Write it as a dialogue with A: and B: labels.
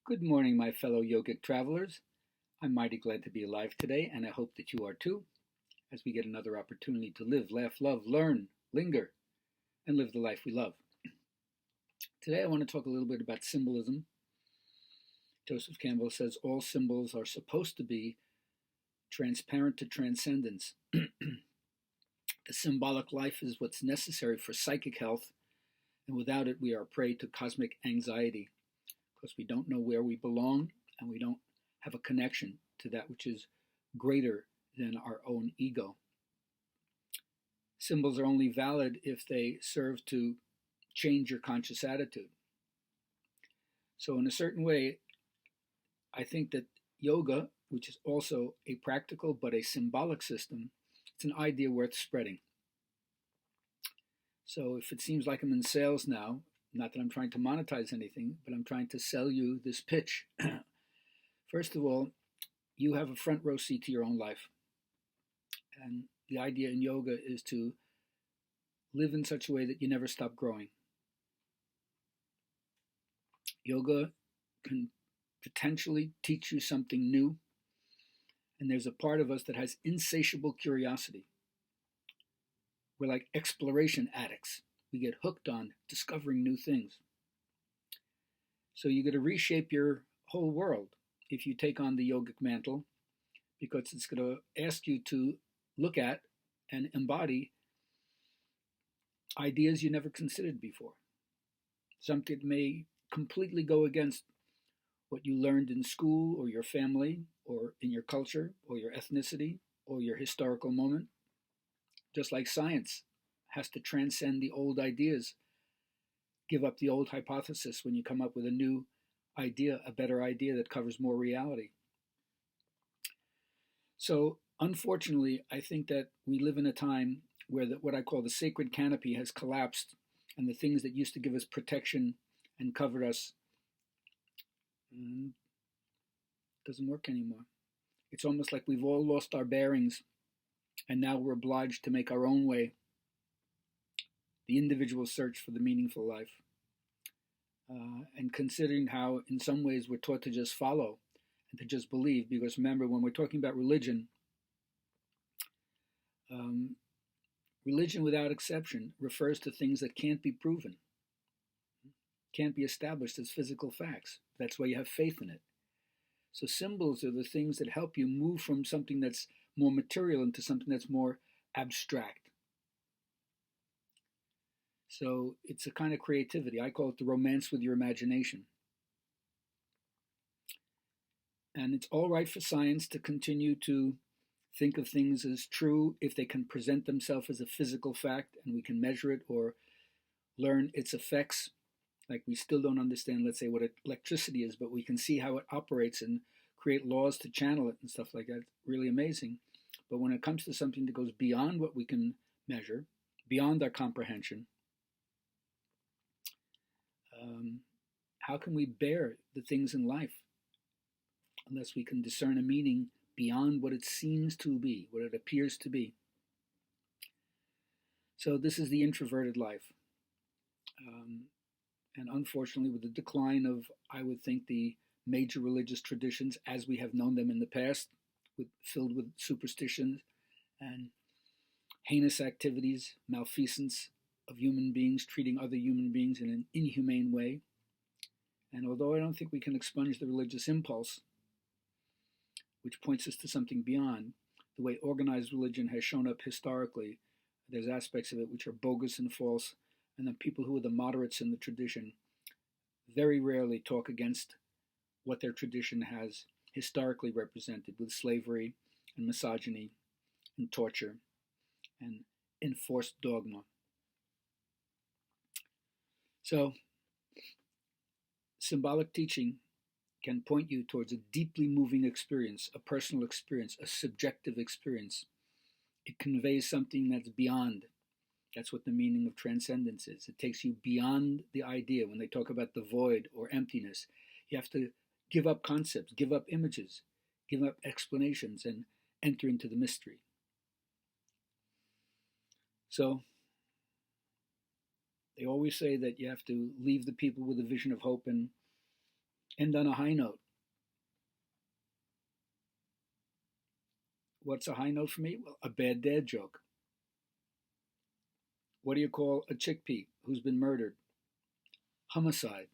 A: Good morning, my fellow yogic travelers. I'm mighty glad to be alive today, and I hope that you are too, as we get another opportunity to live, laugh, love, learn, linger, and live the life we love. Today, I want to talk a little bit about symbolism. Joseph Campbell says all symbols are supposed to be transparent to transcendence. The symbolic life is what's necessary for psychic health, and without it, we are a prey to cosmic anxiety because we don't know where we belong and we don't have a connection to that which is greater than our own ego. Symbols are only valid if they serve to change your conscious attitude. So in a certain way, I think that yoga, which is also a practical but a symbolic system, it's an idea worth spreading. So if it seems like I'm in sales now, not that I'm trying to monetize anything, but I'm trying to sell you this pitch. First of all, you have a front row seat to your own life. And the idea in yoga is to live in such a way that you never stop growing. Yoga can potentially teach you something new, and there's a part of us that has insatiable curiosity. We're like exploration addicts. We get hooked on discovering new things. So you got to reshape your whole world if you take on the yogic mantle, because it's going to ask you to look at and embody ideas you never considered before. Something that may completely go against what you learned in school or your family or in your culture or your ethnicity or your historical moment. Just like science has to transcend the old ideas, give up the old hypothesis when you come up with a new idea, a better idea that covers more reality. So unfortunately, I think that we live in a time where what I call the sacred canopy has collapsed, and the things that used to give us protection and covered us doesn't work anymore. It's almost like we've all lost our bearings, and now we're obliged to make our own way, the individual search for the meaningful life. And considering how in some ways we're taught to just follow and to just believe, because remember, when we're talking about religion, religion without exception refers to things that can't be proven, can't be established as physical facts. That's why you have faith in it. So symbols are the things that help you move from something that's more material into something that's more abstract. So it's a kind of creativity. I call it the romance with your imagination. And it's all right for science to continue to think of things as true if they can present themselves as a physical fact and we can measure it or learn its effects. Like we still don't understand, let's say, what electricity is, but we can see how it operates and create laws to channel it and stuff like that. It's really amazing. But when it comes to something that goes beyond what we can measure, beyond our comprehension, how can we bear the things in life unless we can discern a meaning beyond what it seems to be, what it appears to be? So this is the introverted life. And unfortunately, with the decline of, I would think, the major religious traditions as we have known them in the past, filled with superstitions and heinous activities, malfeasance of human beings, treating other human beings in an inhumane way. And although I don't think we can expunge the religious impulse, which points us to something beyond, the way organized religion has shown up historically, there's aspects of it which are bogus and false, and the people who are the moderates in the tradition very rarely talk against what their tradition has historically represented, with slavery and misogyny and torture and enforced dogma. So, symbolic teaching can point you towards a deeply moving experience, a personal experience, a subjective experience. It conveys something that's beyond. That's what the meaning of transcendence is. It takes you beyond the idea. When they talk about the void or emptiness, you have to give up concepts, give up images, give up explanations, and enter into the mystery. So, they always say that you have to leave the people with a vision of hope and End on a high note. What's a high note for me? Well, a bad dad joke. What do you call a chickpea who's been murdered? Homicide.